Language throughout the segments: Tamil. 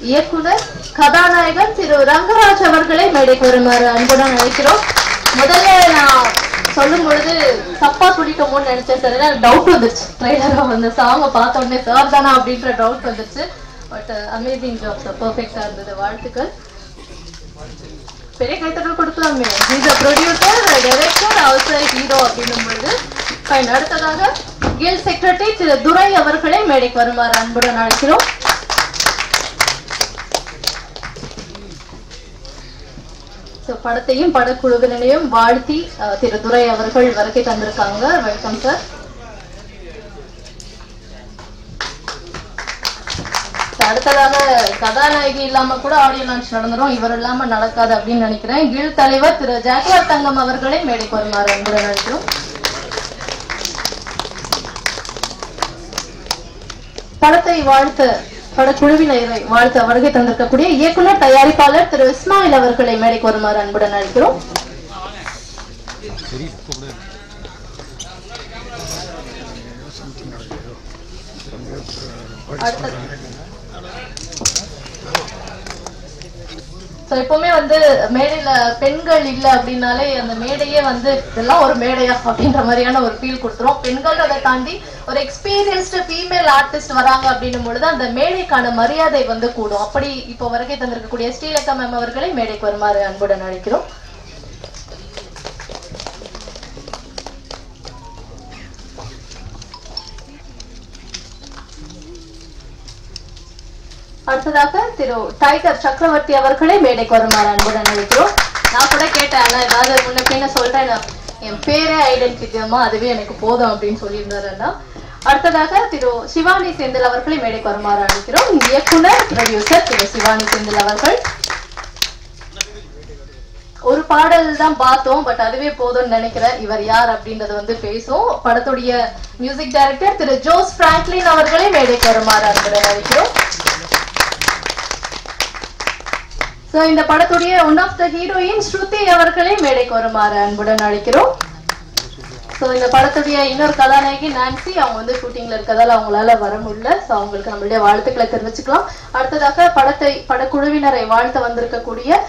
இயக்குனர் கதாநாயகன் திரு ரங்கராஜ் அவர்களை மேடைக்கு வருமாறு அன்புடன் அழைக்கிறோம். முதல்ல நான் சொல்லும் பொழுது தப்பா சொல்லிட்டோமோன்னு நினைச்சேன் சார். ஏன்னா டவுட் வந்துருச்சு, ட்ரைலரா வந்து சாங்கை பார்த்த உடனே சார் தானா அப்படின்ற டவுட் வந்துருச்சு. பட் அமேசிங் ஜாப் சார், பர்ஃபெக்டா இருந்தது, வாழ்த்துக்கள். பெரிய கைத்தட்டல் கொடுக்கலாமே. Is a producer, director, also hero அப்படின்னும் பொழுது ஃபைன். அடுத்ததாக கில் செக்ரட்டரி திரு துரை அவர்களை மேடைக்கு வருமாறு அன்புடன் அழைக்கிறோம். படத்தையும் படக்குழுவினையும் வாழ்த்தி திரு துரை அவர்கள் வருகை தந்திருக்காங்க. Welcome sir. அடுத்ததாக கதாநாயகி இல்லாம கூட ஆடியோ லான்ச் நடந்துரும், இவர் இல்லாம நடக்காது அப்படின்னு நினைக்கிறேன். கில் தலைவர் திரு ஜாக்வார் தங்கம் அவர்களை மேடைக்கு வருமாறு அன்புடன் அழைக்கிறோம். படத்தை வாழ்த்து படக்குழுவினரை வாழ்த்து வருகை தந்திருக்கக்கூடிய இயக்குனர் தயாரிப்பாளர் திரு இஸ்மாயில் அவர்களை மேடைக்கு வருமாறு அன்புடன் அழைக்கிறோம். எப்பவுமே வந்து மேடையில பெண்கள் இல்ல அப்படின்னாலே அந்த மேடையே வந்து இதெல்லாம் ஒரு மேடையா அப்படின்ற மாதிரியான ஒரு ஃபீல் கொடுத்துரும். பெண்கள் அதை தாண்டி ஒரு எக்ஸ்பீரியன்ஸ்டு ஃபீமேல் ஆர்டிஸ்ட் வராங்க அப்படின்னும் பொழுது அந்த மேடைக்கான மரியாதை வந்து கூடும். அப்படி இப்போ வருகை தந்திருக்கக்கூடிய ஸ்ரீலேகா மேம் அவர்களை மேடைக்கு வருமாறு அன்புடன் அழைக்கிறோம். அடுத்ததாக திரு டைகர் சக்கரவர்த்தி அவர்களை மேடைக்கு வருமாறு அன்புடன் அழைக்கிறோம். நான் கூட கேட்டேன், ஏதாவது முன்ன பின்ன சொல்றேன், என் பேரே ஐடென்டிட்டியமா அதுவே எனக்கு போதும் அப்படின்னு சொல்லியிருந்தாருன்னா. அடுத்ததாக திரு சிவானி செந்தில் அவர்களை மேடைக்கு வருமாறு அழைக்கிறோம். இயக்குனர் ப்ரொடியூசர் திரு சிவானி செந்தில் அவர்கள். ஒரு பாடல் தான் பார்த்தோம், பட் அதுவே போதும்னு நினைக்கிறேன். இவர் யார் அப்படின்றது வந்து பேசும். படத்துடைய மியூசிக் டைரக்டர் திரு ஜோஸ் பிராங்க்லின் அவர்களை மேடைக்கு வருமாறு அன்புடன் அழைக்கிறோம். இந்த படத்துடைய ஒன் ஆஃப் த ஹீரோயின் ஸ்ருதி அவர்களை மேடைக்கு வருமாறு அன்புடன் அழைக்கிறோம். இந்த படத்துடைய இன்னொரு கதாநாயகி நான்சி, அவங்க வந்து ஷூட்டிங்ல இருக்கதால அவங்களால வர முடியல. அவங்களுக்கு நம்மளுடைய வாழ்த்துக்களை தெரிவிச்சுக்கலாம். அடுத்ததாக படக்குழுவினரை வாழ்த்த வந்திருக்கக்கூடிய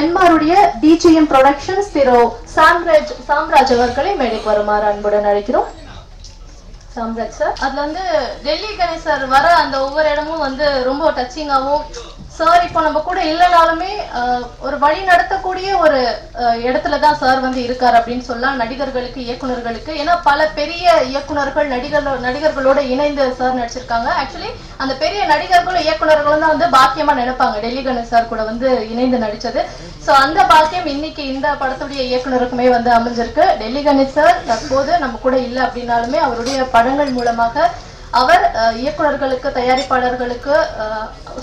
என்மாருடைய டிஜிஎம் ப்ரொடக்ஷன்ஸ் திரு சாம்ராஜ் அவர்களை மேடைக்கு வருமாறு அன்புடன் அழைக்கிறோம். சாம்ராஜ் சார், அதுல வந்து டெல்லி கணேசர் வர அந்த ஒவ்வொரு இடமும் வந்து ரொம்ப டச்சிங்காகவும், சார் இப்போ நம்ம கூட இல்லைனாலுமே ஒரு வழி நடத்தக்கூடிய ஒரு இடத்துலதான் சார் வந்து இருக்காரு அப்படின்னு சொல்லலாம் நடிகர்களுக்கு, இயக்குநர்களுக்கு. ஏன்னா பல பெரிய இயக்குநர்கள் நடிகர்களோட இணைந்து சார் நடிச்சிருக்காங்க. ஆக்சுவலி அந்த பெரிய நடிகர்களும் இயக்குநர்களும் தான் வந்து பாக்கியமா நினைப்பாங்க டெல்லி கணேஷ் சார் கூட வந்து இணைந்து நடிச்சது. சோ அந்த பாக்கியம் இன்னைக்கு இந்த படத்துடைய இயக்குனருக்குமே வந்து அமைஞ்சிருக்கு. டெல்லி கணேஷ் சார் தற்போது நம்ம கூட இல்லை அப்படின்னாலுமே அவருடைய படங்கள் மூலமாக அவர் இயக்குநர்களுக்கு, தயாரிப்பாளர்களுக்கு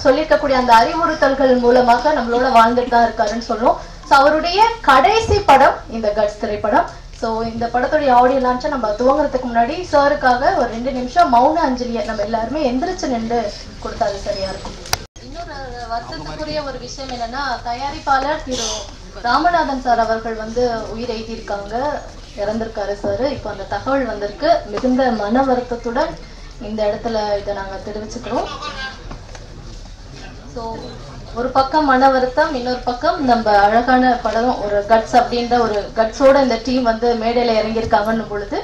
சொல்லியிருக்கக்கூடிய அந்த அறிவுறுத்தல்கள் மூலமாக நம்மளோட வாழ்ந்துட்டு தான் இருக்காருன்னு சொல்லுவோம். ஸோ அவருடைய கடைசி படம் இந்த கட்ஸ் திரைப்படம். ஸோ இந்த படத்துடைய ஆடியோ லான்ச்சை நம்ம துவங்குறதுக்கு முன்னாடி சாருக்காக ஒரு 2 நிமிஷம் மௌன அஞ்சலியை நம்ம எல்லாருமே எந்திரிச்சு நின்று கொடுத்தாரு சரியா இருக்கும். இன்னொரு வருத்தத்துக்குரிய ஒரு விஷயம் என்னன்னா, தயாரிப்பாளர் திரு ராமநாதன் சார் அவர்கள் வந்து உயிர் எழுதியிருக்காங்க, இறந்திருக்காரு சார். இப்போ அந்த தகவல் வந்திருக்கு. மிகுந்த மன வருத்தத்துடன் இந்த இடத்துல இதை நாங்க தெரிவிச்சுக்கிறோம். ஸோ ஒரு பக்கம் மன வருத்தம், இன்னொரு பக்கம் நம்ம அழகான படம் ஒரு கட்ஸ் அப்படின்ற ஒரு கட்ஸோட இந்த டீம் வந்து மேடையில இறங்கியிருக்காங்கன்னு பொழுது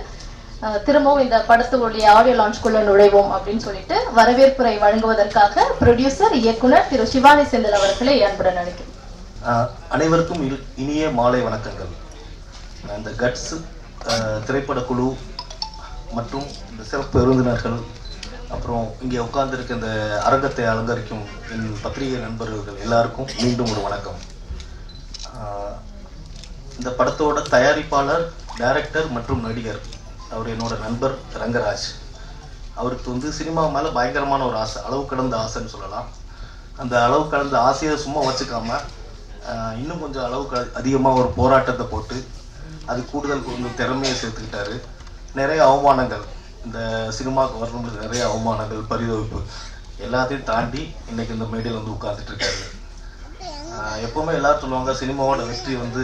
திரும்பவும் இந்த படத்துடைய ஆடியோ லான்ச்குள்ள நுழைவோம் அப்படின்னு சொல்லிட்டு வரவேற்புரை வழங்குவதற்காக ப்ரொடியூசர் இயக்குனர் திரு சிவானி செந்தில் அவர்களை அன்புடன் அழைக்கிறேன். அனைவருக்கும் இனிய மாலை வணக்கங்கள். இந்த கட்ஸ் திரைப்பட குழு மற்றும் இந்த சிறப்பு விருந்தினர்கள், அப்புறம் இங்கே உட்கார்ந்துருக்க இந்த அரங்கத்தை அலங்கரிக்கும் என் பத்திரிகை நண்பர்கள் எல்லாருக்கும் மீண்டும் ஒரு வணக்கம். இந்த படத்தோட தயாரிப்பாளர், டைரக்டர் மற்றும் நடிகர் அவர் என்னோட நண்பர் ரங்கராஜ். அவருக்கு வந்து சினிமா மேலே பயங்கரமான ஒரு ஆசை, அளவு கடந்த ஆசைன்னு சொல்லலாம். அந்த அளவு கடந்த ஆசையை சும்மா வச்சுக்காம இன்னும் கொஞ்சம் அளவுக்கு அதிகமாக ஒரு போராட்டத்தை போட்டு அது கூடுதல் கொஞ்சம் திறமையை சேர்த்துக்கிட்டாரு. நிறைய அவமானங்கள், இந்த சினிமாவுக்கு வரணுங்களுக்கு நிறைய அவமானங்கள், பரிதவிப்பு எல்லாத்தையும் தாண்டி இன்னைக்கு இந்த மேடையில் வந்து உட்கார்ந்துட்டு இருக்காரு. எப்பவுமே எல்லாரும் சொல்லுவாங்க சினிமாவோட வெற்றி வந்து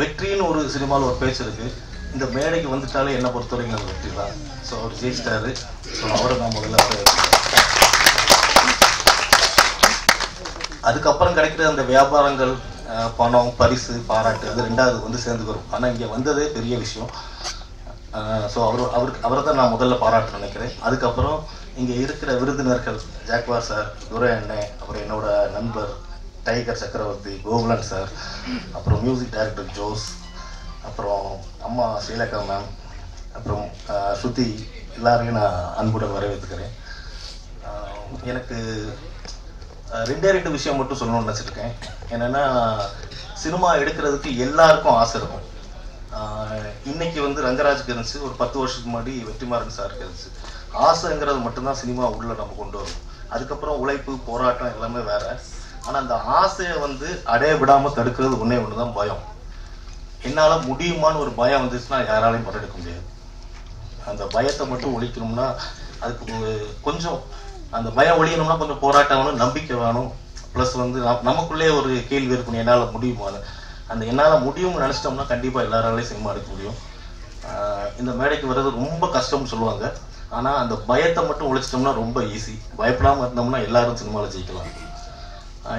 வெற்றின்னு ஒரு சினிமாவில் ஒரு பேச்சு இருக்கு. இந்த மேடைக்கு வந்துட்டாலே என்னை பொறுத்தவரைக்கும் அது வெற்றி தான். ஸோ அவர் ஜெயிச்சிட்டாரு. ஸோ அவரை நான் முதல்ல அதுக்கப்புறம் கிடைக்கிற அந்த வியாபாரங்கள், பணம், பரிசு, பாராட்டு, அது ரெண்டாவது வந்து சேர்ந்து வரும். ஆனால் இங்கே வந்ததே பெரிய விஷயம். ஸோ அவரை தான் நான் முதல்ல பாராட்ட நினைக்கிறேன். அதுக்கப்புறம் இங்கே இருக்கிற விருந்தினர்கள், ஜாக்வார் சார், துரை அண்ணன், அப்புறம் என்னோட நண்பர் டைகர் சக்கரவர்த்தி, கோகுலன் சார், அப்புறம் மியூசிக் டைரக்டர் ஜோஸ், அப்புறம் அம்மா ஸ்ரீலேகா மேம், அப்புறம் ஸ்ருதி, எல்லாரையும் நான் அன்புடன் வரவேற்றுக்கிறேன். எனக்கு ரெண்டு விஷயம் மட்டும் சொல்லணும்னு நினச்சிருக்கேன். என்னென்னா, சினிமா எடுக்கிறதுக்கு எல்லாருக்கும் ஆசை இருக்கும். இன்னைக்கு வந்து ரங்கராஜுக்கு இருந்துச்சு, ஒரு 10 வருஷத்துக்கு முன்னாடி வெற்றிமாறன் சாருக்கு இருந்துச்சு. ஆசைங்கிறது மட்டும்தான் சினிமா உள்ள நம்ம கொண்டு வரும். அதுக்கப்புறம் உழைப்பு, போராட்டம் எல்லாமே வேற. ஆனால் அந்த ஆசையை வந்து அடைய விடாமல் தடுக்கிறது ஒன்றே ஒன்று தான், பயம். என்னால் முடியுமான்னு ஒரு பயம் வந்துச்சுன்னா யாராலையும் படம் எடுக்க முடியாது. அந்த பயத்தை மட்டும் ஒழிக்கணும்னா அதுக்கு கொஞ்சம், அந்த பயம் ஒழியணும்னா கொஞ்சம் போராட்டம் வேணும், நம்பிக்கை வேணும். ப்ளஸ் வந்து நமக்குள்ளே ஒரு கேள்வி இருக்கணும், என்னால் முடியுமான்னு. அந்த என்னால் முடியும்னு நினச்சிட்டோம்னா கண்டிப்பாக எல்லாராலையும் சினிமா எடுக்க முடியும். இந்த மேடைக்கு வர்றது ரொம்ப கஷ்டம்னு சொல்லுவாங்க. ஆனால் அந்த பயத்தை மட்டும் ஒழிச்சிட்டோம்னா ரொம்ப ஈஸி. பயப்படாமல் இருந்தோம்னா எல்லாரும் சினிமாவில் ஜெயிக்கலாம்.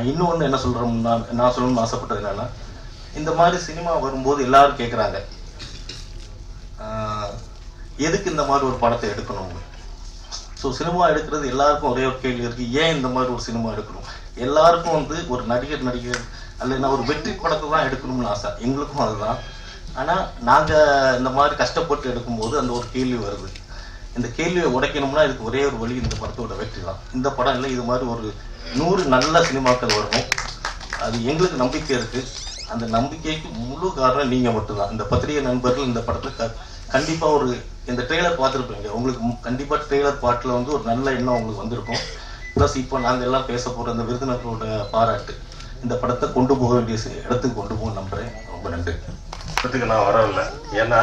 இன்னொன்று என்ன சொல்கிறோம்னா, நான் சொல்லணும்னு ஆசைப்பட்டது என்னென்னா, இந்த மாதிரி சினிமா வரும்போது எல்லாரும் கேட்குறாங்க, எதுக்கு இந்த மாதிரி ஒரு படத்தை எடுக்கணும். ஸோ சினிமா எடுக்கிறது எல்லாருக்கும் ஒரே ஒரு கேள்வி இருக்குது, ஏன் இந்த மாதிரி ஒரு சினிமா எடுக்கணும். எல்லாருக்கும் வந்து ஒரு நடிகர் அல்லைன்னா ஒரு வெற்றி படத்தை தான் எடுக்கணும்னு ஆசை. எங்களுக்கும் அதுதான். ஆனால் நாங்கள் இந்த மாதிரி கஷ்டப்பட்டு எடுக்கும்போது அந்த ஒரு கேள்வி வருது. இந்த கேள்வியை உடைக்கணும்னா இதுக்கு ஒரே ஒரு வழி, இந்த படத்தோட வெற்றி தான். இந்த படம் இல்லை, இது மாதிரி ஒரு 100 நல்ல சினிமாக்கள் வரணும். அது எங்களுக்கு நம்பிக்கை இருக்குது. அந்த நம்பிக்கைக்கு முழு காரணம் நீங்கள் மட்டும்தான். இந்த பத்திரிகை நண்பர்கள் இந்த படத்தை கண்டிப்பாக இந்த ட்ரெய்லர் பார்த்துருப்பீங்க. உங்களுக்கு கண்டிப்பாக ட்ரெய்லர் பாட்டில் வந்து ஒரு நல்ல எண்ணம் உங்களுக்கு வந்திருக்கும். ப்ளஸ் இப்போ நாங்கள் எல்லாம் பேச போகிற அந்த விருந்தினர்களோட பாராட்டு இந்த படத்தை கொண்டு போக வேண்டிய இடத்துக்கு கொண்டு போக நம்புகிறேன். ரொம்ப நன்றி. படத்துக்கு நான் வரவில்லை, ஏன்னா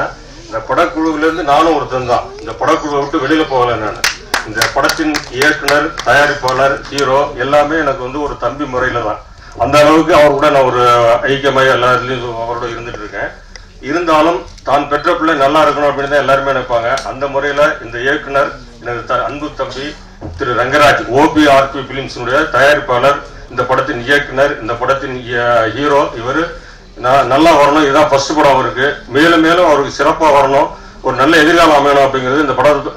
இந்த படக்குழுவிலேருந்து நானும் ஒருத்தன் தான். இந்த படக்குழுவை விட்டு வெளியில் போகலை. நான் இந்த படத்தின் இயக்குனர், தயாரிப்பாளர், ஹீரோ எல்லாமே எனக்கு வந்து ஒரு தம்பி முறையில் தான். அந்த அளவுக்கு அவர் கூட நான் ஒரு ஐக்கியமாக எல்லா இதுலேயும் அவரோட இருந்துட்டு இருக்கேன். இருந்தாலும் தான் பெற்ற பிள்ளை நல்லா இருக்கணும் அப்படின்னு தான் எல்லாருமே நினைப்பாங்க. அந்த முறையில் இந்த இயக்குனர், எனது அன்பு தம்பி திரு ரங்கராஜ், OPRP பிலிம்ஸினுடைய தயாரிப்பாளர், இந்த படத்தின் இயக்குனர், இந்த படத்தின் ஹீரோ, இவர் நான் நல்லா வரணும், இதுதான் ஃபர்ஸ்ட் படம் அவருக்கு, மேலும் மேலும் அவருக்கு சிறப்பாக வரணும், ஒரு நல்ல எதிர்காலம் அமையணும் அப்படிங்கிறது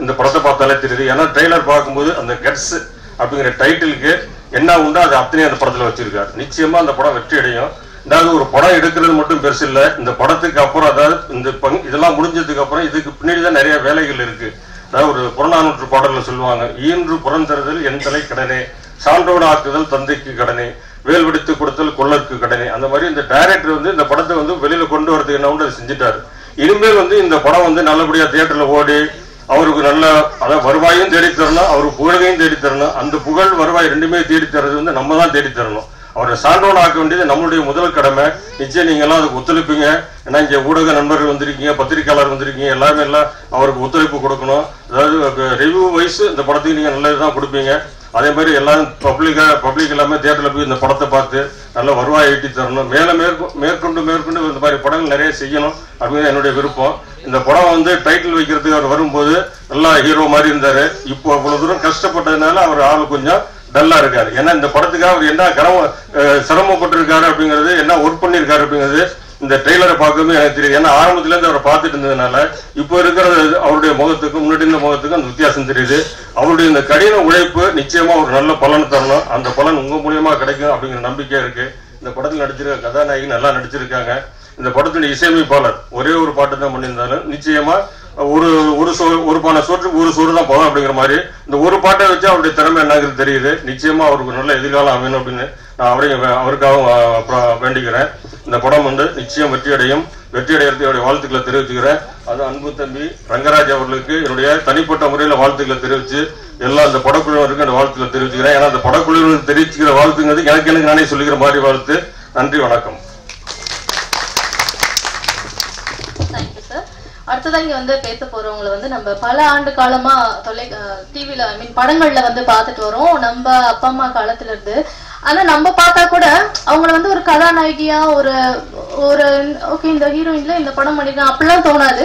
இந்த படத்தை பார்த்தாலே தெரியுது. ஏன்னா ட்ரெய்லர் பார்க்கும்போது அந்த கெட்ஸ் அப்படிங்கிற டைட்டிலுக்கு என்ன உண்டோ அது அத்தனையும் அந்த படத்தில் வச்சிருக்காரு. நிச்சயமா அந்த படம் வெற்றி அடையும். அதாவது ஒரு படம் எடுக்கிறது மட்டும் பெருசு இல்லை, இந்த படத்துக்கு அப்புறம், அதாவது இந்த இதெல்லாம் முடிஞ்சதுக்கு அப்புறம் இதுக்கு பின்னாடி தான் நிறைய வேலைகள் இருக்கு. அதாவது ஒரு புறநானூற்று பாடல்ல சொல்லுவாங்க, ஈன்று புறந்தறுதல் என் தலை கடனே, சான்றோடு ஆக்குதல் தந்தைக்கு கடனே, வேல்வெடித்து கொடுத்தல் கொள்ளற்கு கடனே. அந்த மாதிரி இந்த டைரக்டர் வந்து இந்த படத்தை வந்து வெளியில கொண்டு வரதுக்கு என்ன உண்டு அதை செஞ்சுட்டாரு. இனிமேல் வந்து இந்த படம் வந்து நல்லபடியா தியேட்டர்ல ஓடி அவருக்கு நல்ல, அதாவது வருவாயும் தேடித்தரணும், அவருக்கு புகழையும் தேடித்தரணும். அந்த புகழ் வருவாய் ரெண்டுமே தேடித்தரது வந்து நம்ம தான் தேடித்தரணும். அவரை சான்றோடு ஆக்க வேண்டியது நம்மளுடைய முதல் கடமை. நிச்சயம் நீங்க எல்லாம் அதுக்கு ஒத்துழைப்பீங்க. ஏன்னா இங்க ஊடக நண்பர்கள் வந்திருக்கீங்க, பத்திரிகையாளர் வந்திருக்கீங்க, எல்லாமே எல்லாம் அவருக்கு ஒத்துழைப்பு கொடுக்கணும். அதாவது ரிவ்யூ வைஸ் இந்த படத்துக்கு நீங்க நல்லதுதான் கொடுப்பீங்க. அதே மாதிரி எல்லாரும் பப்ளிக் எல்லாமே தியேட்டர்ல போய் இந்த படத்தை பார்த்து நல்ல வருவாய் ஈட்டி தரணும். மேற்கொண்டு இந்த மாதிரி படங்கள் நிறைய செய்யணும் அப்படின்னு என்னுடைய விருப்பம். இந்த படம் வந்து டைட்டில் வைக்கிறதுக்கு அவர் வரும்போது நல்லா ஹீரோ மாதிரி இருந்தாரு. இப்போ அவ்வளவு தூரம் கஷ்டப்பட்டதுனால அவர் ஆளு கொஞ்சம் டல்லா இருக்காரு. ஏன்னா இந்த படத்துக்காக அவர் என்ன சிரமப்பட்டு இருக்காரு அப்படிங்கிறது, என்ன ஒர்க் பண்ணிருக்காரு அப்படிங்கிறது இந்த ட்ரெய்லரை பார்க்கவே எனக்கு தெரியும். ஏன்னா ஆரம்பத்துல இருந்து அவரை பார்த்துட்டு இருந்ததுனால இப்போ இருக்கிற அவருடைய முகத்துக்கும் முன்னாடி இருந்த முகத்துக்கும் அந்த வித்தியாசம் தெரியுது. அவருடைய இந்த கடின உழைப்பு நிச்சயமா ஒரு நல்ல பலன் தரணும். அந்த பலன் உங்க மூலியமா கிடைக்கும் அப்படிங்கிற நம்பிக்கை இருக்கு. இந்த படத்தில் நடிச்சிருக்க கதாநாயகி நல்லா நடிச்சிருக்காங்க. இந்த படத்தின் இசையமைப்பாளர் ஒரே ஒரு பாட்டு தான் பண்ணியிருந்தாலும் நிச்சயமா ஒரு பானை சோற்றுக்கு ஒரு சோறு தான் போதும் அப்படிங்கிற மாதிரி இந்த ஒரு பாட்டை வச்சு அவருடைய திறமை என்னங்கிறது தெரியுது. நிச்சயமா அவருக்கு நல்ல எதிர்காலம் அமையணும் அப்படின்னு நான் அவருக்காக வேண்டிக்கிறேன். இந்த படம் வந்து நிச்சயம் வெற்றி அடையறதுக்கு என்னுடைய வாழ்த்துக்களை தெரிவிச்சுக்கிறேன். அது அன்பு தம்பி ரங்கராஜ் அவர்களுக்கு என்னுடைய தனிப்பட்ட முறையில் வாழ்த்துக்களை தெரிவிச்சு எல்லாம் அந்த படக்குழுவினருக்கு அந்த வாழ்த்துக்களை தெரிவிச்சுக்கிறேன். ஏன்னா அந்த படக்குழுவினருக்கு தெரிவிச்சுக்கிற வாழ்த்துங்கிறது எனக்கு நானே சொல்லிக்கிற மாதிரி வாழ்த்து. நன்றி, வணக்கம். அடுத்ததான் இங்க வந்து பேச போறவங்களை வந்து நம்ம பல ஆண்டு காலமா டிவில படங்கள்ல வந்து பார்த்துட்டு வரோம், நம்ம அப்பா அம்மா காலத்துல இருந்து. ஆனா நம்ம பார்த்தா கூட அவங்கள வந்து ஒரு கதாநாயகியா ஒரு ஓகே இந்த ஹீரோயின்ல இந்த படம் பண்ணிருக்கான் அப்படிலாம் தோணாது.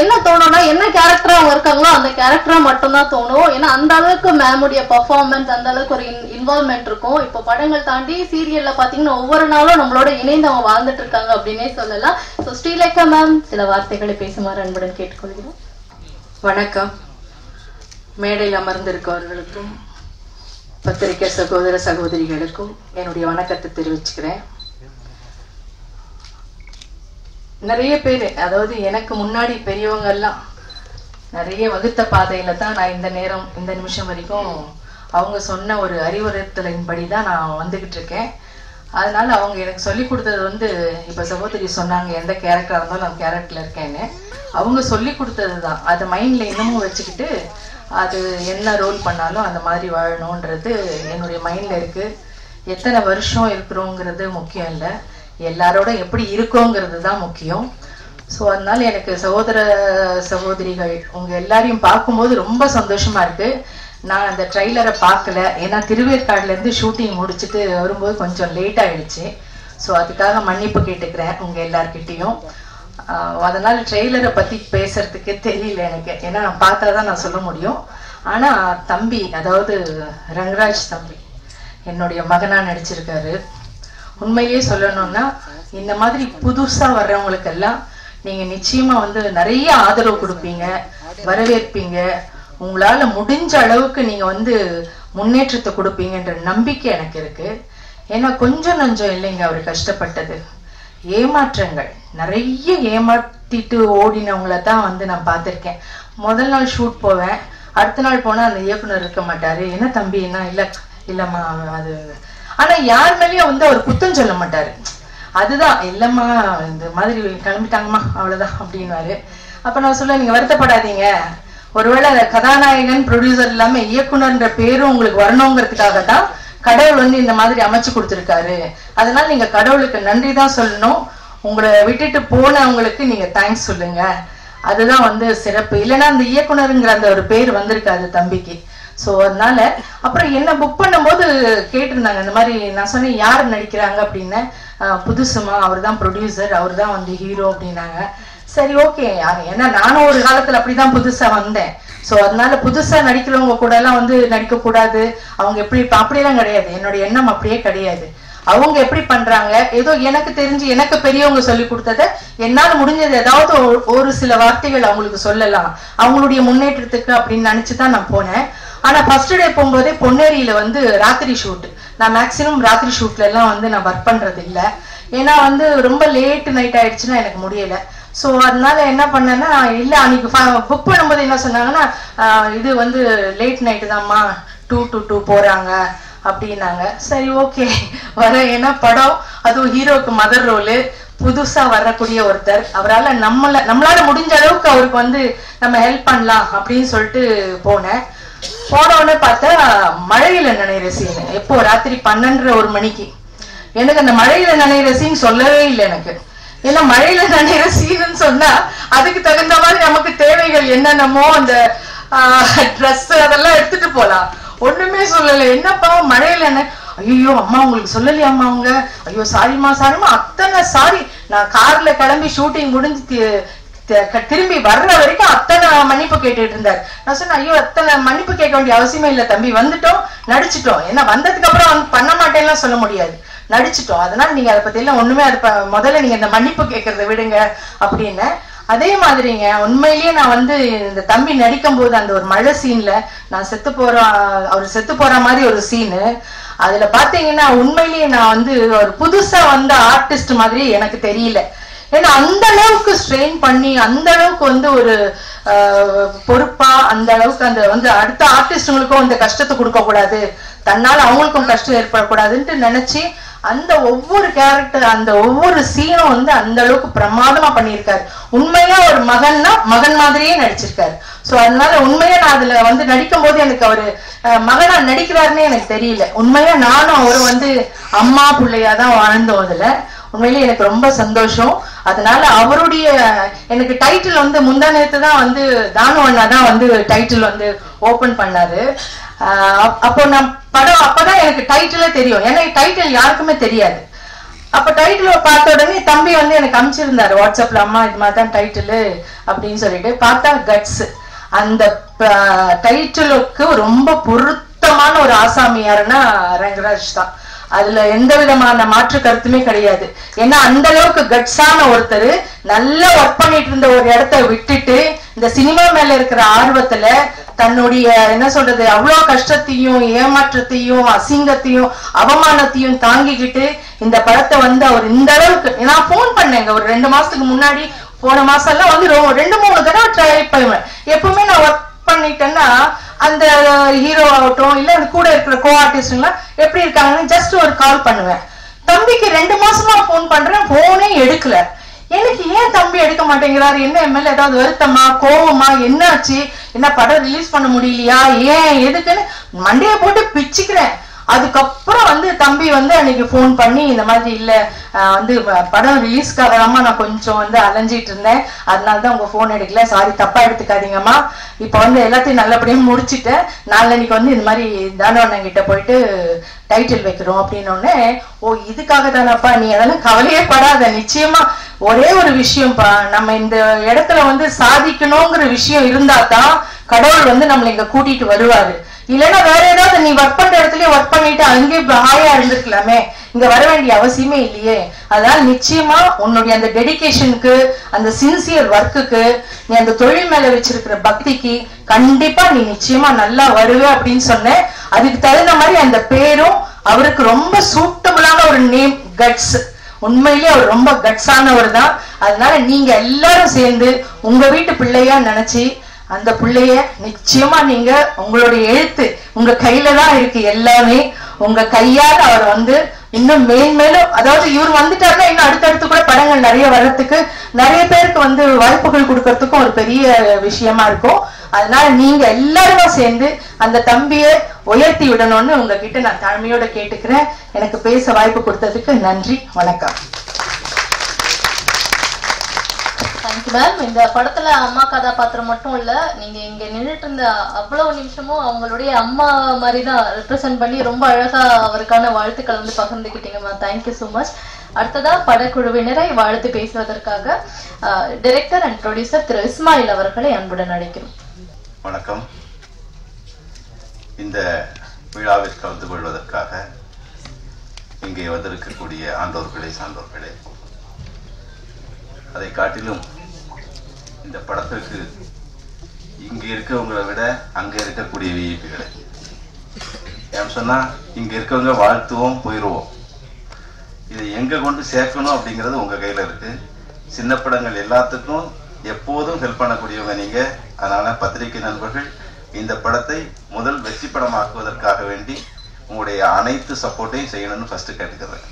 என்ன தோணும்னா என்ன கேரக்டரா அவங்க இருக்காங்களோ அந்த கேரக்டரா மட்டும்தான் தோணும். ஏன்னா அந்த அளவுக்கு மேமுடைய பர்ஃபார்மன்ஸ், அந்த அளவுக்கு ஒரு இன்வால்வ்மெண்ட் இருக்கும். இப்போ படங்கள் தாண்டி சீரியல்ல பாத்தீங்கன்னா ஒவ்வொரு நாளும் நம்மளோட இணைந்து அவங்க வாழ்ந்துட்டு இருக்காங்க அப்படின்னே சொல்லலாம். ஸோ ஸ்ரீலேகா மேம் சில வார்த்தைகளை பேசுமாறு அன்புடன் கேட்டுக்கொள்கிறோம். வணக்கம். மேடையில் அமர்ந்திருக்கவர்களுக்கும் பத்திரிகை சகோதர சகோதரிகளுக்கும் என்னுடைய வணக்கத்தை தெரிவிச்சுக்கிறேன். நிறைய பேர், அதாவது எனக்கு முன்னாடி பெரியவங்க எல்லாம் நிறைய வகுத்த பாதையில தான் நான் இந்த நிமிஷம் வரைக்கும் அவங்க சொன்ன ஒரு அறிவுறுத்தலின்படி தான் நான் வந்துகிட்டு இருக்கேன். அதனால அவங்க எனக்கு சொல்லி கொடுத்தது இப்ப சகோதரி சொன்னாங்க எந்த கேரக்டரா இருந்தாலும் நான் கேரக்டர்ல இருக்கேன்னு. அவங்க சொல்லி கொடுத்தது தான் அதை மைண்ட்ல இன்னமும் வச்சுக்கிட்டு அது என்ன ரோல் பண்ணாலும் அந்த மாதிரி வாழணும்ன்றது என்னுடைய மைண்ட்ல இருக்கு. எத்தனை வருஷம் இருக்கிறோங்கிறது முக்கியம் இல்லை, எல்லாரோட எப்படி இருக்கோங்கிறது தான் முக்கியம். ஸோ அதனால எனக்கு சகோதர சகோதரிகள் உங்க எல்லாரையும் பார்க்கும்போது ரொம்ப சந்தோஷமா இருக்கு. நான் அந்த ட்ரைலரை பார்க்கல, ஏன்னா திருவேற்காடுல இருந்து ஷூட்டிங் முடிச்சுட்டு வரும்போது கொஞ்சம் லேட் ஆயிடுச்சு. ஸோ அதுக்காக மன்னிப்பு கேட்டுக்கிறேன் உங்க எல்லார்கிட்டையும். அதனால ட்ரெய்லரை பத்தி பேசுறதுக்கு தெரியல எனக்கு, ஏன்னா நான் பார்த்தா தான் நான் சொல்ல முடியும். ஆனா தம்பி, அதாவது ரங்கராஜ் தம்பி என்னுடைய மகனா நடிச்சிருக்காரு. உண்மையிலேயே சொல்லணும்னா இந்த மாதிரி புதுசா வர்றவங்களுக்கெல்லாம் நீங்க நிச்சயமா நிறைய ஆதரவு கொடுப்பீங்க, வரவேற்பீங்க. உங்களால முடிஞ்ச அளவுக்கு நீங்க முன்னேற்றத்தை கொடுப்பீங்கன்ற நம்பிக்கை எனக்கு இருக்கு. ஏன்னா கொஞ்சம் நஞ்சம் இல்லைங்க அவர் கஷ்டப்பட்டது. ஏமாற்றங்கள் நிறைய ஏமாத்திட்டு ஓடினவங்கள தான் நான் பார்த்திருக்கேன். முதல் நாள் ஷூட் போவேன், அடுத்த நாள் போனா அந்த இயக்குனர் இருக்க மாட்டாரு. என்ன தம்பி என்ன இல்லம்மா அது, ஆனா யார் மேலேயும் அவர் குத்தம் சொல்ல மாட்டாரு. அதுதான் இல்லம்மா இந்த மாதிரி கிளம்பிட்டாங்கம்மா அவ்வளவுதான் அப்படின்வாரு. அப்ப நான் சொல்ல, நீங்க வருத்தப்படாதீங்க, ஒருவேளை கதாநாயகன் ப்ரொடியூசர் இல்லாம இயக்குனர்ன்ற பேரும் உங்களுக்கு வரணுங்கிறதுக்காக தான் கடவுள் இந்த மாதிரி அமைச்சு கொடுத்துருக்காரு. அதனால நீங்க கடவுளுக்கு நன்றி தான் சொல்லணும். உங்களை விட்டுட்டு போனவங்களுக்கு நீங்க தேங்க்ஸ் சொல்லுங்க, அதுதான் சிறப்பு. இல்லைன்னா அந்த இயக்குனருங்கிற அந்த ஒரு பேர் வந்திருக்காது தம்பிக்கு. ஸோ அதனால அப்புறம் என்ன புக் பண்ணும்போது கேட்டிருந்தாங்க இந்த மாதிரி. நான் சொன்னேன் யார் நடிக்கிறாங்க அப்படின்னு. புதுசுமா, அவர் தான் ப்ரொடியூசர், அவர் தான் ஹீரோ அப்படின்னாங்க. சரி ஓகே, ஏன்னா நானும் ஒரு காலத்துல அப்படிதான் புதுசா வந்தேன். ஸோ அதனால புதுசா நடிக்கிறவங்க கூட எல்லாம் நடிக்க கூடாது, அவங்க எப்படி அப்படியெல்லாம் கிடையாது. என்னுடைய எண்ணம் அப்படியே கிடையாது. அவங்க எப்படி பண்றாங்க, ஏதோ எனக்கு தெரிஞ்சு எனக்கு பெரியவங்க சொல்லி கொடுத்ததை என்னால முடிஞ்சது ஏதாவது ஒரு சில வார்த்தைகள் அவங்களுக்கு சொல்லலாம் அவங்களுடைய முன்னேற்றத்துக்கு அப்படின்னு நினைச்சுதான் நான் போனேன். ஆனா ஃபர்ஸ்ட் டே போகும்போதே பொன்னேரியில ராத்திரி ஷூட். நான் மேக்சிமம் ராத்திரி ஷூட்ல எல்லாம் நான் ஒர்க் பண்றது இல்லை, ஏன்னா ரொம்ப லேட் நைட் ஆயிடுச்சுன்னா எனக்கு முடியல. ஸோ அதனால என்ன பண்ணேன்னா, இல்லை அன்னைக்கு புக் பண்ணும்போது என்ன சொன்னாங்கன்னா, இது லேட் நைட்டு தான்மா 2 to 2 போறாங்க அப்படின்னாங்க. சரி ஓகே வர, ஏன்னா படம் அதுவும் ஹீரோக்கு மதர் ரோலு, புதுசா வரக்கூடிய ஒருத்தர், அவரால் நம்மளால முடிஞ்ச அளவுக்கு அவருக்கு நம்ம ஹெல்ப் பண்ணலாம் அப்படின்னு சொல்லிட்டு போனேன். போனோடனே பார்த்தா மழையில நனைகிற சீன். எப்போ ராத்திரி 12:30 மணிக்கு. எனக்கு அந்த மழையில நனைகிற சீன் சொல்லவே இல்லை எனக்கு. ஏன்னா மழையில நனைகிற சீன்னு சொன்னா அதுக்கு தகுந்த மாதிரி நமக்கு தேவைகள் என்னென்னமோ அந்த ட்ரெஸ் அதெல்லாம் எடுத்துட்டு போலாம். ஒண்ணுமே சொல்லலை. என்னப்பா மழையில என்ன, ஐயோ அம்மா உங்களுக்கு சொல்லலையாம்மா அவங்க, ஐயோ சாரிம்மா அத்தனை சாரி. நான் கார்ல கிளம்பி ஷூட்டிங் முடிஞ்சு திரும்பி வர்ற வரைக்கும் அத்தனை மன்னிப்பு கேட்டுட்டு இருந்தார். நான் சொன்னேன், ஐயோ அத்தனை மன்னிப்பு கேட்க வேண்டிய அவசியமே இல்லை தம்பி, வந்துட்டோம் நடிச்சிட்டோம். ஏன்னா வந்ததுக்கு அப்புறம் பண்ண மாட்டேன்லாம் சொல்ல முடியாது, நடிச்சிட்டோம். அதனால நீங்க அதை பத்தி எல்லாம் ஒண்ணுமே முதல்ல நீங்க இந்த மன்னிப்பு கேட்கறத விடுங்க அப்படின்னு. அதே மாதிரிங்க உண்மையிலேயே நான் இந்த தம்பி நடிக்கும் போது அந்த ஒரு மழை சீன்ல நான் அவர் செத்து போற மாதிரி ஒரு சீனு. அதுல பாத்தீங்கன்னா உண்மையிலேயே நான் ஒரு புதுசா வந்த ஆர்டிஸ்ட் மாதிரி எனக்கு தெரியல. ஏன்னா அந்த அளவுக்கு ஸ்ட்ரெயின் பண்ணி அந்த அளவுக்கு ஒரு பொறுப்பா அந்த அளவுக்கு அந்த அடுத்த ஆர்டிஸ்டுங்களுக்கும் அந்த கஷ்டத்தை கொடுக்க கூடாது, தன்னால அவங்களுக்கும் கஷ்டம் ஏற்படக்கூடாதுன்ட்டு நினைச்சு அந்த ஒவ்வொரு கேரக்டர் அந்த ஒவ்வொரு சீனும் அந்த அளவுக்கு பிரமாதமா பண்ணியிருக்காரு. உண்மையா ஒரு மகன்னா மகன் மாதிரியே நடிச்சிருக்காரு. சோ அதனால உண்மையா நான் அதுல நடிக்கும் போது எனக்கு அவரு மகனா நடிக்கிறாருன்னு எனக்கு தெரியல. உண்மையா நானும் அவரு அம்மா பிள்ளையாதான் வாழ்ந்தோம். அதுல உண்மையிலேயே எனக்கு ரொம்ப சந்தோஷம். அதனால அவருடைய எனக்கு டைட்டில் முந்தா நேத்து தான் தானு அண்ணா தான் டைட்டில் ஓபன் பண்ணாரு. அப்போ நான் படம் அப்பதான் எனக்கு டைட்டிலே தெரியும், ஏன்னா டைட்டில் யாருக்குமே தெரியாது. அப்ப டைட்டில் பார்த்த உடனே தம்பி வந்து எனக்கு அனுப்பிச்சிருந்தாரு வாட்ஸ்அப்ல, அம்மா இது மாதிரி தான் டைட்டில் அப்படின்னு சொல்லிட்டு. பார்த்தா கட்ஸ். அந்த டைட்டிலுக்கு ரொம்ப பொருத்தமான ஒரு ஆசாமி யாருன்னா ரங்கராஜ் தான். அதுல எந்த விதமான மாற்று கருத்துமே கிடையாது. ஏன்னா அந்த அளவுக்கு கட்ஸான ஒருத்தர் நல்லா ஒர்க் பண்ணிட்டு இருந்த ஒரு இடத்த விட்டுட்டு இந்த சினிமா மேல இருக்கிற ஆர்வத்துல தன்னுடைய என்ன சொல்றது அவ்வளவு கஷ்டத்தையும் ஏமாற்றத்தையும் அசிங்கத்தையும் அவமானத்தையும் தாங்கிக்கிட்டு இந்த படத்தை வந்து அவர் இந்த அளவுக்கு, நான் போன் பண்ணேங்க ஒரு 2 மாசத்துக்கு முன்னாடி, போன மாசம் எல்லாம் வந்து 2-3 தடவை ட்ரை பண்ணுவேன். எப்பவுமே நான் ஒர்க் பண்ணிட்டேன்னா அந்த ஹீரோ ஆகட்டும் இல்ல அந்த கூட இருக்கிற கோ ஆர்டிஸ்ட்லாம் எப்படி இருக்காங்கன்னு ஜஸ்ட் ஒரு கால் பண்ணுவேன். தம்பிக்கு 2 மாசமா போன் பண்றேன், போனே எடுக்கல. எனக்கு ஏன் தம்பி எடுக்க மாட்டேங்கிறாரு, என்ன எம்எல்ஏ ஏதாவது வருத்தமா கோவமா என்னாச்சு, என்ன படம் ரிலீஸ் பண்ண முடியலையா, ஏன் எதுக்குன்னு மண்டையை போட்டு பிச்சுக்கிறேன். அதுக்கப்புறம் வந்து தம்பி வந்து அன்னைக்கு போன் பண்ணி இந்த மாதிரி இல்ல வந்து படம் ரிலீஸ்க்காக நான் கொஞ்சம் வந்து அலைஞ்சிட்டு இருந்தேன், அதனாலதான் உங்க போன் எடுக்கல, சாரி தப்பா எடுத்துக்காதீங்கம்மா, இப்ப வந்து எல்லாத்தையும் நல்லபடியா முடிச்சுட்டேன், நாளைக்கு வந்து இந்த மாதிரி தானவண்ணன் கிட்ட போயிட்டு டைட்டில் வைக்கிறோம் அப்படின்னோடனே, ஓ இதுக்காக தானப்பா, நீ அதெல்லாம் கவலையே படாத, நிச்சயமா ஒரே ஒரு விஷயம்ப்பா, நம்ம இந்த இடத்துல வந்து சாதிக்கணுங்கிற விஷயம் இருந்தா தான் கடவுள் வந்து நம்மளை இங்க கூட்டிட்டு வருவாரு. இல்லைன்னா வேற ஏதாவது நீ ஒர்க் பண்ற இடத்துலயே ஒர்க் பண்ணிட்டு அங்கேயே ஹாயா இருந்திருக்கலாமே, இங்க வர வேண்டிய அவசியமே இல்லையே. அதனால நிச்சயமா உன்னுடைய அந்த டெடிகேஷனுக்கு அந்த சின்சியர் ஒர்க்குக்கு நீ அந்த தொழில் மேல வச்சிருக்கிற பக்திக்கு கண்டிப்பா நீ நிச்சயமா நல்லா வருவே அப்படின்னு சொன்னேன். அதுக்கு தகுந்த மாதிரி அந்த பேரும் அவருக்கு ரொம்ப சூட்டபிளான ஒரு நேம் கட்ஸ். உண்மையிலேயே அவர் ரொம்ப கட்ஸானவர் தான். அதனால நீங்க எல்லாரும் சேர்ந்து உங்க வீட்டு பிள்ளையா நினைச்சு அந்த பிள்ளைய நிச்சயமா நீங்க உங்களுடைய எழுத்து உங்க கையில தான் இருக்கு, எல்லாமே உங்க கையால் அவர் வந்து இன்னும் மேன்மேலும், அதாவது இவர் வந்துட்டாருன்னா இன்னும் அடுத்தடுத்து கூட படங்கள் நிறைய வர்றதுக்கு நிறைய பேருக்கு வந்து வாய்ப்புகள் கொடுக்கறதுக்கும் ஒரு பெரிய விஷயமா இருக்கும். அதனால நீங்க எல்லாருமா சேர்ந்து அந்த தம்பியை உயர்த்தி விடணும்னு உங்ககிட்ட நான் தாழ்மையோட கேட்டுக்கிறேன். எனக்கு பேச வாய்ப்பு கொடுத்ததுக்கு நன்றி, வணக்கம். Thank you ma'am. இந்த படத்துல அம்மா கதாபாத்திரம் மட்டும் இல்ல, நீங்க இங்க நின்றுட்டு இருந்த அவ்வளவு நிமிஷமும் அவங்களுடைய அம்மா மாதிரி தான் ரெப்ரசென்ட் பண்ணி ரொம்ப அழகா அவருக்கான வாழ்த்துக்கள் வந்து பகிர்ந்துக்கிட்டீங்க மேம். Thank you so much. அடுத்ததா படக்குழுவினரை வாழ்த்து பேசுவதற்காக டைரக்டர் அண்ட் ப்ரொடியூசர் திரு இஸ்மாயில் அவர்களை அன்புடன் அழைக்கிறோம். வணக்கம். இந்த விழாவில் கலந்து கொள்வதற்காக இங்கே வந்திருக்கக்கூடிய ஆண்டோர்களே சான்றோர்களே, அதை காட்டிலும் இந்த படத்திற்கு இங்கே இருக்கவங்களை விட அங்கே இருக்கக்கூடிய விஐபிகளை ஏன் சொன்னா இங்க இருக்கவங்க வாழ்த்துவோம் போயிடுவோம், இதை எங்க கொண்டு சேர்க்கணும் அப்படிங்கிறது உங்க கையில இருக்கு. சின்ன படங்கள் எல்லாத்துக்கும் எப்போதும் ஹெல்ப் பண்ணக்கூடியவங்க நீங்க. அதனால பத்திரிகை நண்பர்கள் இந்த படத்தை முதல் வெற்றி படமாக்குவதற்காக வேண்டி உங்களுடைய அனைத்து சப்போர்ட்டையும் செய்யணும்னு ஃபர்ஸ்ட் கேட்டுக்கிறேன்.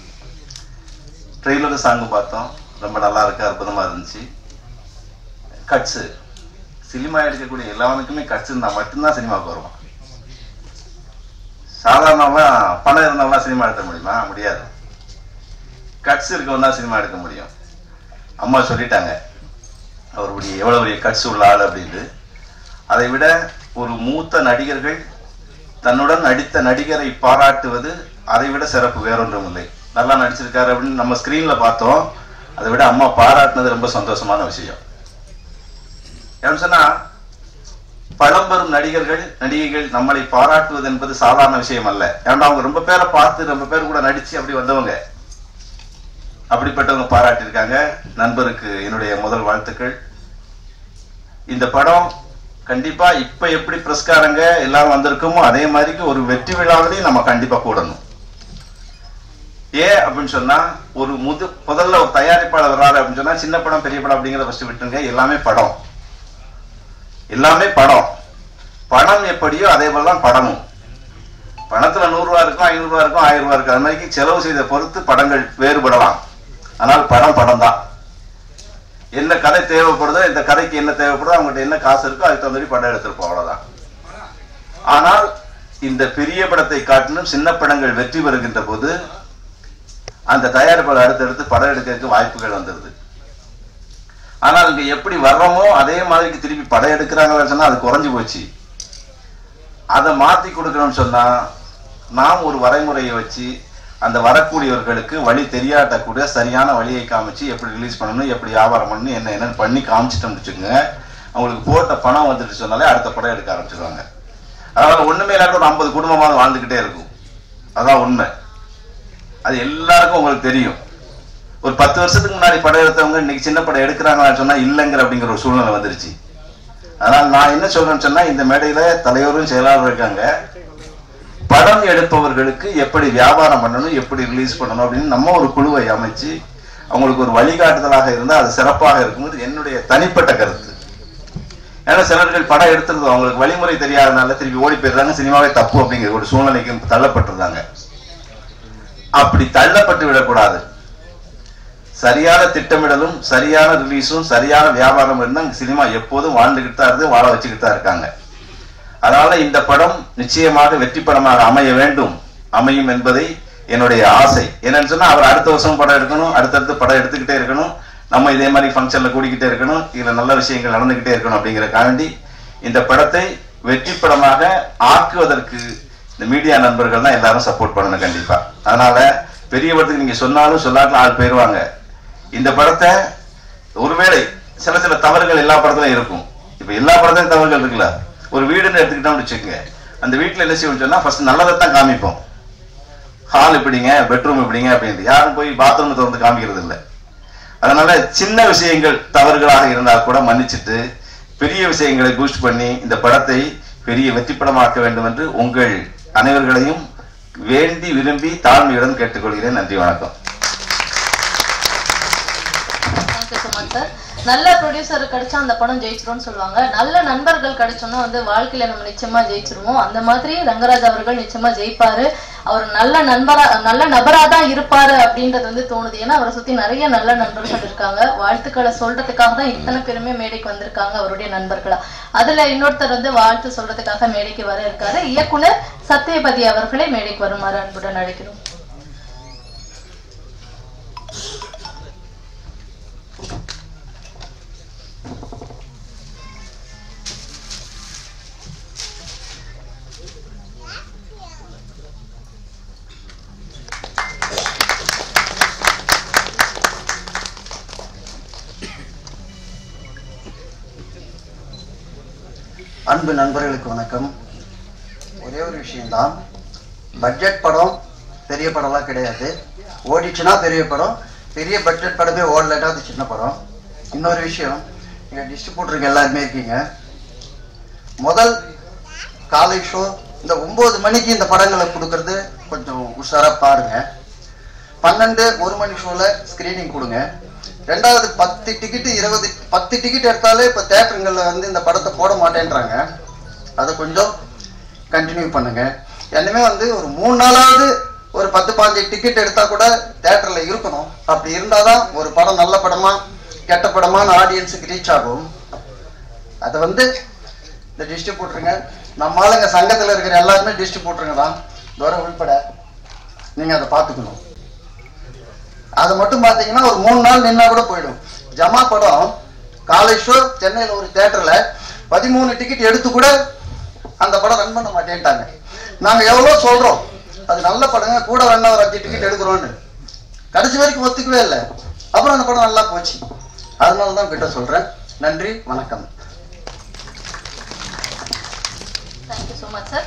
ட்ரெய்லர் சாங் பார்த்தோம், ரொம்ப நல்லா இருக்கு, அற்புதமா இருந்துச்சு. கட்ஸு சினிமா எடுக்கக்கூடிய எல்லாருக்குமே கட்ஸ் இருந்தால் மட்டும்தான் சினிமாவுக்கு வருவான். சாதாரணமா பணம் இருந்தாலும் சினிமா எடுக்க முடியுமா? முடியாது. கட்ஸ் இருக்கவன் தான் சினிமா எடுக்க முடியும். அம்மா சொல்லிட்டாங்க அவருடைய எவ்வளவு பெரிய கட்ஸ் உள்ள ஆள் அப்படின்ட்டு. அதை விட ஒரு மூத்த நடிகர்கள் தன்னுடன் நடித்த நடிகரை பாராட்டுவது அதை விட சிறப்பு வேறொன்றும் இல்லை. நல்லா நடிச்சிருக்காரு அப்படின்னு நம்ம ஸ்கிரீன்ல பார்த்தோம், அதை விட அம்மா பாராட்டினது ரொம்ப சந்தோஷமான விஷயம். ஏன்னு சொன்னா பழம்பெரும் நடிகர்கள் நடிகைகள் நம்மளை பாராட்டுவது என்பது சாதாரண விஷயம் அல்ல. ஏன்னா அவங்க ரொம்ப பேரை பார்த்து ரொம்ப பேர் கூட நடிச்சு அப்படி வந்தவங்க, அப்படிப்பட்டவங்க பாராட்டியிருக்காங்க. நண்பருக்கு என்னுடைய முதல் வாழ்த்துக்கள். இந்த படம் கண்டிப்பா இப்ப எப்படி பிரஸ்காரங்க எல்லாரும் வந்திருக்கோமோ அதே மாதிரி ஒரு வெற்றி விழாவிலையும் நம்ம கண்டிப்பா கூடணும். ஏன் அப்படின்னு சொன்னா ஒரு முதல்ல ஒரு தயாரிப்பாளர் வர்றாரு அப்படின்னு சொன்னா சின்ன படம் பெரிய படம் அப்படிங்கிறத ஃபர்ஸ்ட் விட்டுருங்க. எல்லாமே படம், எல்லாமே படம். பணம் எப்படியோ அதே போலதான் படமும். பணத்துல 100 ரூபா இருக்கும், 500 ரூபா இருக்கும், 1000 ரூபா இருக்கும். அது மாதிரி செலவு செய்த பொறுத்து படங்கள் வேறுபடலாம். ஆனால் படம் படம் தான். என்ன கதை தேவைப்படுதோ, இந்த கதைக்கு என்ன தேவைப்படுதோ, அவங்ககிட்ட என்ன காசு இருக்கோ அதுக்கு தகுந்த மாதிரி படம் எடுத்திருப்போம், அவ்வளவுதான். ஆனால் இந்த பெரிய படத்தை காட்டிலும் சின்ன படங்கள் வெற்றி பெறுகின்ற போது அந்த தயாரிப்பாளர் அடுத்தடுத்து படம் எடுக்கிறதுக்கு வாய்ப்புகள் வந்துடுது. ஆனால் இங்க எப்படி வர்றோமோ அதே மாதிரி திருப்பி படம் எடுக்கிறாங்கன்னு சொன்னா அது குறைஞ்சு போச்சு. அதை மாத்தி கொடுக்கணும்னு சொன்னா நாம் ஒரு வரைமுறையை வச்சு அந்த வரக்கூடியவர்களுக்கு வழி தெரியாட்ட கூட சரியான வழியை காமிச்சு எப்படி ரிலீஸ் பண்ணணும், எப்படி வியாபாரம் பண்ணணும், என்னன்னு பண்ணி காமிச்சிட்டோம்னு வச்சுக்கோங்க, அவங்களுக்கு போட்ட பணம் வந்துட்டு சொன்னாலே அடுத்த படம் எடுக்க ஆரம்பிச்சிருவாங்க. அதனால ஒண்ணுமே இல்லாட்ட ஒரு 50 குடும்பமாவது வாழ்ந்துகிட்டே இருக்கும். அதான் உண்மை. அது எல்லாருக்கும் உங்களுக்கு தெரியும். ஒரு 10 வருஷத்துக்கு முன்னாடி படம் எடுத்தவங்க இன்னைக்கு சின்ன படம் எடுக்கிறாங்களான்னு சொன்னா இல்லைங்கிற அப்படிங்கிற ஒரு சூழ்நிலை வந்துருச்சு. அதனால நான் என்ன சொல்றேன்னு சொன்னா, இந்த மேடையில தலைவரும் செயலாளரும் இருக்காங்க. படம் எடுப்பவர்களுக்கு எப்படி வியாபாரம் பண்ணணும், எப்படி ரிலீஸ் பண்ணணும் அப்படின்னு நம்ம ஒரு குழுவை அமைச்சு அவங்களுக்கு ஒரு வழிகாட்டுதலாக இருந்தால் அது சிறப்பாக இருக்கும்போது என்னுடைய தனிப்பட்ட கருத்து. ஏன்னா சிலர்கள் படம் எடுத்துருந்தோம், அவங்களுக்கு வழிமுறை தெரியாதனால திருப்பி ஓடி போயிடுறாங்க, சினிமாவே தப்பு அப்படிங்கிற ஒரு சூழ்நிலைக்கு தள்ளப்பட்டிருந்தாங்க. அப்படி தள்ளப்பட்டு விடக்கூடாது. சரியான திட்டமிடலும் சரியான ரிலீஸும் சரியான வியாபாரம் இருந்தால் சினிமா எப்போதும் வாழ்ந்துகிட்டு தான் இருந்து வாழ வச்சுக்கிட்டு தான் இருக்காங்க. அதனால இந்த படம் நிச்சயமாக வெற்றி படமாக அமைய வேண்டும், அமையும் என்பதை என்னுடைய ஆசை. என்னன்னு சொன்னா அவர் அடுத்த வருஷம் படம் எடுக்கணும், அடுத்தடுத்து படம் எடுத்துக்கிட்டே இருக்கணும், நம்ம இதே மாதிரி ஃபங்க்ஷன்ல கூடிக்கிட்டே இருக்கணும், இதுல நல்ல விஷயங்கள் நடந்துகிட்டே இருக்கணும் அப்படிங்கிறக்காண்டி இந்த படத்தை வெற்றி படமாக ஆக்குவதற்கு இந்த மீடியா நண்பர்கள் தான் எல்லாரும் சப்போர்ட் பண்ணணும் கண்டிப்பா. அதனால பெரிய படத்துக்கு நீங்க சொன்னாலும் சொல்லாட்டிலும் ஆள் போயிடுவாங்க. இந்த படத்தை ஒருவேளை சில தவறுகள் எல்லா படத்துலையும் இருக்கும். இப்ப எல்லா படத்துலையும் தவறுகள் இருக்குல்ல. ஒரு வீடுன்னு எடுத்துக்கிட்டோம்னு வச்சுக்கோங்க, அந்த வீட்டுல என்ன செய்வோம்னு சொன்னா ஃபர்ஸ்ட் நல்லதைத்தான் காமிப்போம். ஹால் இப்படிங்க, பெட்ரூம் இப்படிங்க அப்படின்னு யாரும் போய் பாத்ரூம் திறந்து காமிக்கிறது இல்லை. அதனால சின்ன விஷயங்கள் தவறுகளாக இருந்தால் கூட மன்னிச்சுட்டு பெரிய விஷயங்களை பூஸ்ட் பண்ணி இந்த படத்தை பெரிய வெற்றி படமாக்க வேண்டும் என்று உங்கள் அனைவர்களையும் வேண்டி விரும்பி தாழ்மையுடன் கேட்டுக்கொள்கிறேன். நன்றி, வணக்கம். நல்ல ப்ரொடியூசர் கிடைச்சா அந்த படம் ஜெயிச்சிரும்னு சொல்லுவாங்க. நல்ல நண்பர்கள் கிடைச்சோம்னா வந்து வாழ்க்கையில நம்ம நிச்சயமா ஜெயிச்சிருவோம். அந்த மாதிரி ரங்கராஜ் அவர்கள் நிச்சயமா ஜெயிப்பாரு. அவர் நல்ல நபரா தான் இருப்பாரு அப்படின்றது வந்து தோணுது. ஏன்னா அவரை சுத்தி நிறைய நல்ல நண்பர்கள் இருக்காங்க. வாழ்த்துக்களை சொல்றதுக்காக தான் இத்தனை பேருமே மேடைக்கு வந்திருக்காங்க அவருடைய நண்பர்களா. அதுல இன்னொருத்தர் வந்து வாழ்த்து சொல்றதுக்காக மேடைக்கு வர இருக்காரு. இயக்குனர் சத்யபதி அவர்களை மேடைக்கு வருமாறு அன்புடன் அழைக்கிறோம். அன்பு நண்பர்களுக்கு வணக்கம். ஒரே ஒரு விஷயம்தான், பட்ஜெட் படம் பெரிய படம்லாம் கிடையாது. ஓடிச்சுன்னா பெரிய படம், பெரிய பட்ஜெட் படமே ஓடலட்டா அது சின்ன படம். இன்னொரு விஷயம், இங்கே டிஸ்ட்ரிபியூட்டருங்க எல்லாருமே இருக்கீங்க. முதல் காலை ஷோ இந்த 9 மணிக்கு இந்த படங்களை கொடுக்கறது கொஞ்சம் உஷாராக பாருங்க. 12-1 மணி ஷோவில் ஸ்க்ரீனிங் கொடுங்க. ரெண்டாவது 10 டிக்கெட்டு 10 டிக்கெட் எடுத்தாலே இப்போ தேட்டருங்களில் வந்து இந்த படத்தை போட மாட்டேன்றாங்க. அதை கொஞ்சம் கண்டினியூ பண்ணுங்க. என்னமே வந்து ஒரு 3 நாளாவது ஒரு 10-15 டிக்கெட் எடுத்தால் கூட தேட்டரில் இருக்கணும். அப்படி இருந்தால் தான் ஒரு படம் நல்ல படமா கெட்ட படமான ஆடியன்ஸுக்கு ரீச் ஆகும். அதை வந்து இந்த டிஸ்ட்ரிபியூட்டருங்க, நம்ம ஆளுங்க சங்கத்தில் இருக்கிற எல்லாருமே டிஸ்ட்ரிபியூட்டருங்க தான், தூரம் உள்பட நீங்கள் அதை பார்த்துக்கணும். அதை மட்டும் பார்த்தீங்கன்னா ஒரு 3 நாள் நின்னா கூட போயிடும். ஜமா படம் காலை ஷோ சென்னையில் ஒரு தேட்டரில் 13 டிக்கெட் எடுத்து கூட அந்த படம் ரன் பண்ண மாட்டேன்ட்டாங்க. நாங்கள் எவ்வளோ சொல்கிறோம் அது நல்ல படங்க, கூட வேணா ஒரு 5 டிக்கெட் எடுக்கிறோன்னு, கடைசி வரைக்கும் ஒத்துக்கவே இல்லை. அப்புறம் அந்த படம் நல்லா போச்சு. அதனால தான் கிட்ட சொல்கிறேன். நன்றி, வணக்கம். Thank you so much sir.